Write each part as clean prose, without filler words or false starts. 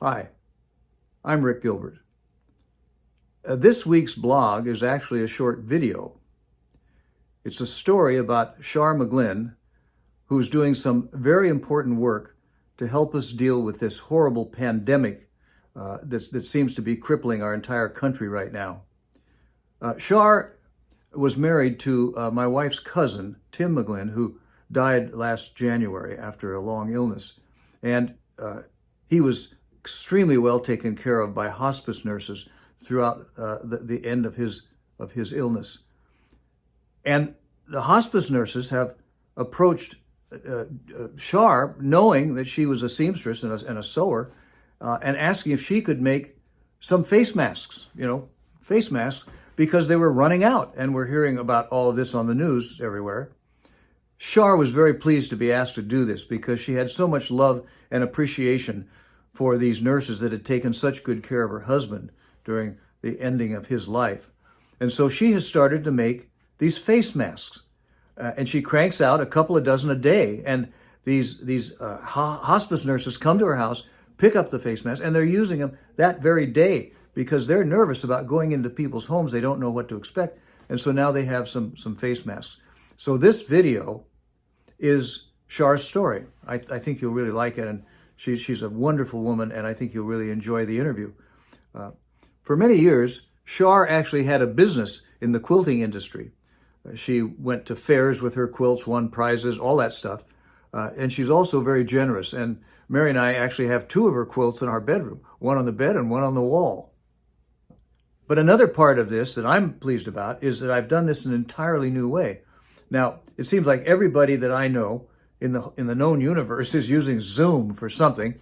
Hi, I'm Rick Gilbert. This week's blog is actually a short video. It's a story about Shar McGlynn, who's doing some very important work to help us deal with this horrible pandemic that seems to be crippling our entire country right now. Shar was married to my wife's cousin, Tim McGlynn, who died last January after a long illness. And he was extremely well taken care of by hospice nurses throughout the end of his illness. And the hospice nurses have approached Shar, knowing that she was a seamstress and a sewer, and asking if she could make some face masks, because they were running out, and we're hearing about all of this on the news everywhere. Shar was very pleased to be asked to do this because she had so much love and appreciation for these nurses that had taken such good care of her husband during the ending of his life. And so she has started to make these face masks. And she cranks out a couple of dozen a day. And these hospice nurses come to her house, pick up the face masks, and they're using them that very day because they're nervous about going into people's homes. They don't know what to expect. And so now they have some face masks. So this video is Shar's story. I think you'll really like it. And she's a wonderful woman, and I think you'll really enjoy the interview. For many years, Shar actually had a business in the quilting industry. She went to fairs with her quilts, won prizes, all that stuff. And she's also very generous. And Mary and I actually have two of her quilts in our bedroom, one on the bed and one on the wall. But another part of this that I'm pleased about is that I've done this in an entirely new way. Now, it seems like everybody that I know in the known universe is using Zoom for something.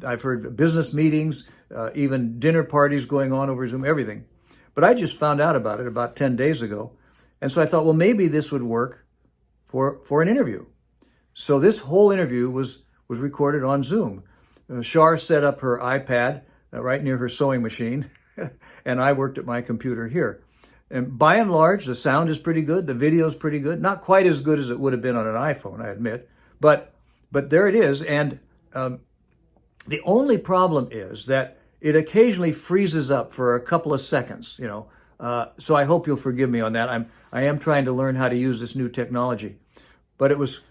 I've heard business meetings, even dinner parties going on over Zoom, everything. But I just found out about it about 10 days ago. And so I thought, well, maybe this would work for an interview. So this whole interview was recorded on Zoom. Shar set up her iPad right near her sewing machine, and I worked at my computer here. And by and large, the sound is pretty good. The video is pretty good. Not quite as good as it would have been on an iPhone, I admit. But there it is. And the only problem is that it occasionally freezes up for a couple of seconds, So I hope you'll forgive me on that. I am trying to learn how to use this new technology. But it was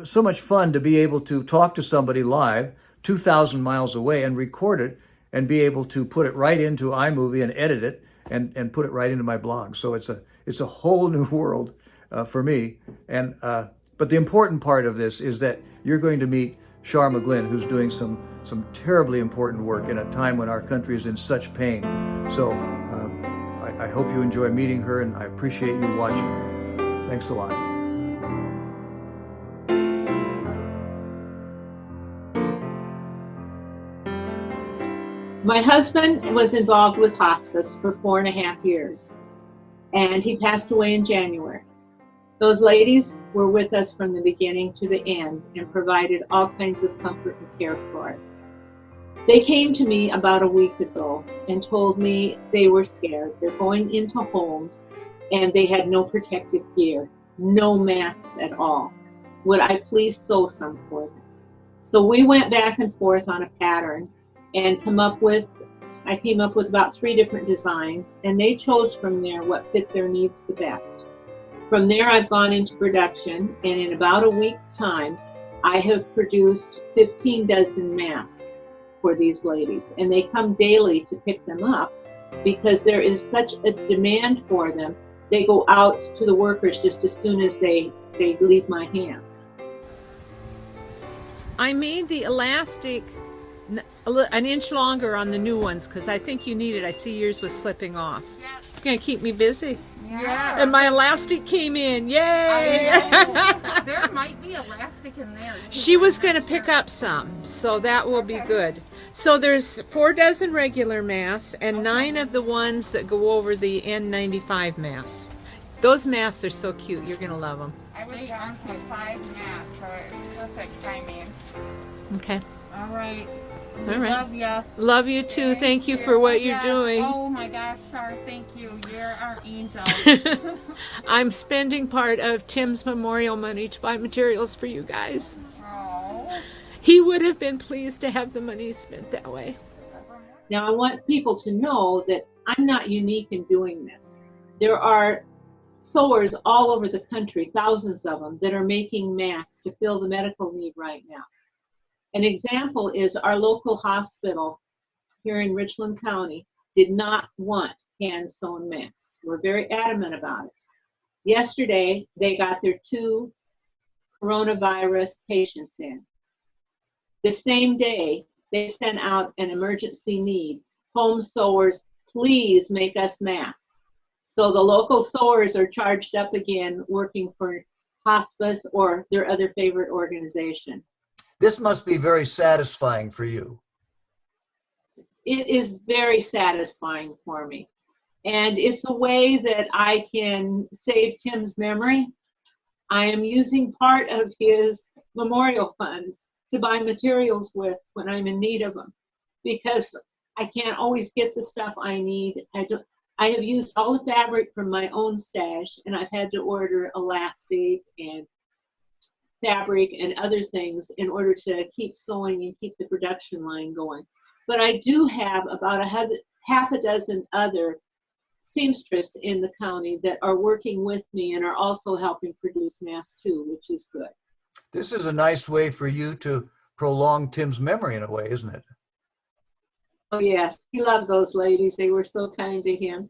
so much fun to be able to talk to somebody live 2,000 miles away and record it and be able to put it right into iMovie and edit it and put it right into my blog. So it's a whole new world for me. And but the important part of this is that you're going to meet Shar McGlynn, who's doing some terribly important work in a time when our country is in such pain. So I hope you enjoy meeting her, and I appreciate you watching. Thanks a lot. My husband was involved with hospice for 4.5 years, and he passed away in January. Those ladies were with us from the beginning to the end and provided all kinds of comfort and care for us. They came to me about a week ago and told me they were scared. They're going into homes and they had no protective gear, no masks at all. Would I please sew some for them? So we went back and forth on a pattern and I came up with about 3 different designs, and they chose from there what fit their needs the best. From there, I've gone into production, and in about a week's time, I have produced 15 dozen masks for these ladies, and they come daily to pick them up because there is such a demand for them. They go out to the workers just as soon as they leave my hands. I made the elastic an inch longer on the new ones because I think you need it. I see yours was slipping off. Yep. You're going to keep me busy. Yeah. And my elastic came in. Yay! There might be elastic in there. She was going to pick up some, so that will be good. So there's 4 dozen regular masks and 9 of the ones that go over the N95 masks. Those masks are so cute. You're going to love them. I was down to 5 masks, so it's perfect timing. Okay. All right. All right. Love ya. Love you too. Thank you for what you're doing. Oh my gosh, Shar, thank you. You're our angel. I'm spending part of Tim's memorial money to buy materials for you guys. Oh. He would have been pleased to have the money spent that way. Now, I want people to know that I'm not unique in doing this. There are sewers all over the country, thousands of them, that are making masks to fill the medical need right now. An example is our local hospital here in Richland County did not want hand-sewn masks. We're very adamant about it. Yesterday, they got their 2 coronavirus patients in. The same day, they sent out an emergency need. Home sewers, please make us masks. So the local sewers are charged up again working for hospice or their other favorite organization. This must be very satisfying for you. It is very satisfying for me. And it's a way that I can save Tim's memory. I am using part of his memorial funds to buy materials with when I'm in need of them, because I can't always get the stuff I need. I have used all the fabric from my own stash, and I've had to order elastic and fabric and other things in order to keep sewing and keep the production line going. But I do have about half a dozen other seamstress in the county that are working with me and are also helping produce masks too, which is good. This is a nice way for you to prolong Tim's memory in a way, isn't it? Oh yes, he loved those ladies. They were so kind to him.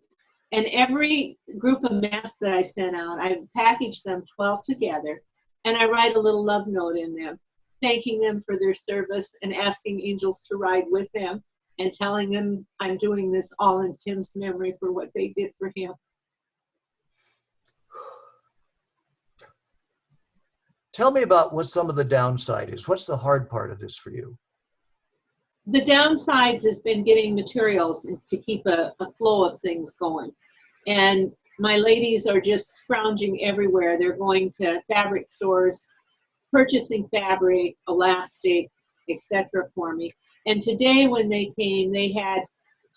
And every group of masks that I sent out, I packaged them 12 together, and I write a little love note in them, thanking them for their service and asking angels to ride with them and telling them I'm doing this all in Tim's memory for what they did for him. Tell me about what some of the downside is. What's the hard part of this for you? The downsides has been getting materials to keep a flow of things going. And my ladies are just scrounging everywhere. They're going to fabric stores, purchasing fabric, elastic, etc. for me. And today when they came, they had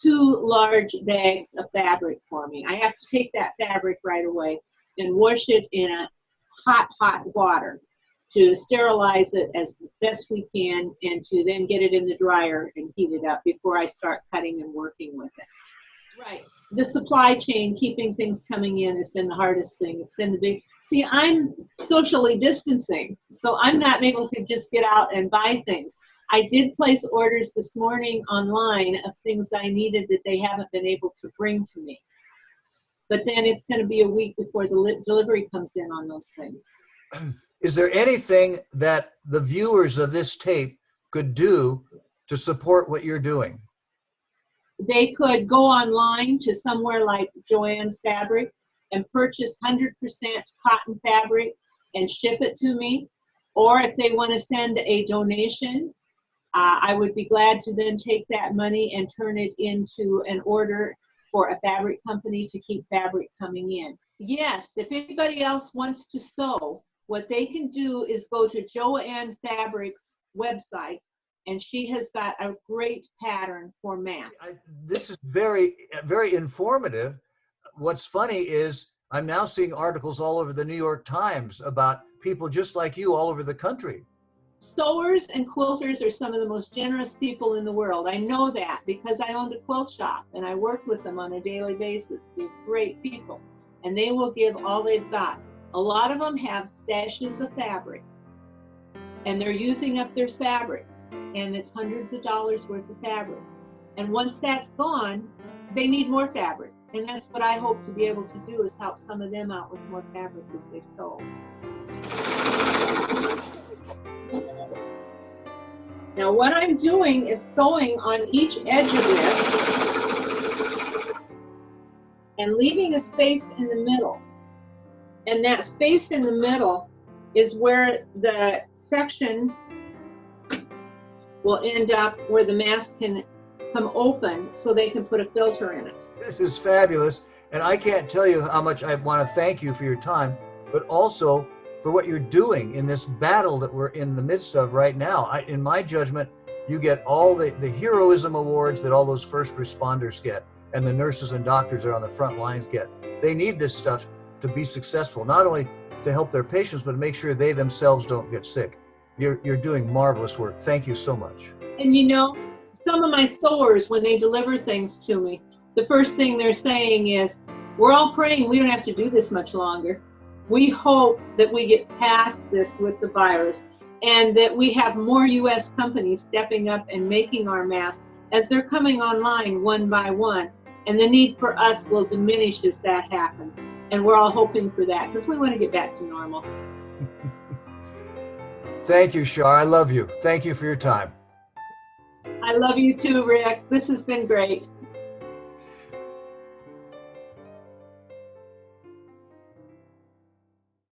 2 large bags of fabric for me. I have to take that fabric right away and wash it in a hot water to sterilize it as best we can and to then get it in the dryer and heat it up before I start cutting and working with it. Right. The supply chain, keeping things coming in, has been the hardest thing. It's been the big, see, I'm socially distancing, so I'm not able to just get out and buy things. I did place orders this morning online of things I needed that they haven't been able to bring to me. But then it's going to be a week before the delivery comes in on those things. Is there anything that the viewers of this tape could do to support what you're doing? They could go online to somewhere like Joann's Fabric and purchase 100% cotton fabric and ship it to me. Or if they want to send a donation, I would be glad to then take that money and turn it into an order for a fabric company to keep fabric coming in. Yes, if anybody else wants to sew, what they can do is go to Joann Fabric's website, and she has got a great pattern for masks. This is very, very informative. What's funny is I'm now seeing articles all over the New York Times about people just like you all over the country. Sewers and quilters are some of the most generous people in the world. I know that because I owned a quilt shop and I worked with them on a daily basis. They're great people, and they will give all they've got. A lot of them have stashes of fabric, and they're using up their fabrics, and it's hundreds of dollars worth of fabric. And once that's gone, they need more fabric. And that's what I hope to be able to do, is help some of them out with more fabric as they sew. Now what I'm doing is sewing on each edge of this and leaving a space in the middle. And that space in the middle is where the section will end up where the mask can come open so they can put a filter in it. This is fabulous. And I can't tell you how much I want to thank you for your time, but also for what you're doing in this battle that we're in the midst of right now. In my judgment, you get all the heroism awards that all those first responders get, and the nurses and doctors that are on the front lines get. They need this stuff to be successful, not only to help their patients, but to make sure they themselves don't get sick. You're doing marvelous work. Thank you so much. And you know, some of my sewers, when they deliver things to me, the first thing they're saying is, we're all praying we don't have to do this much longer. We hope that we get past this with the virus and that we have more U.S. companies stepping up and making our masks as they're coming online one by one. And the need for us will diminish as that happens. And we're all hoping for that because we want to get back to normal. Thank you, Shar. I love you. Thank you for your time. I love you too, Rick. This has been great.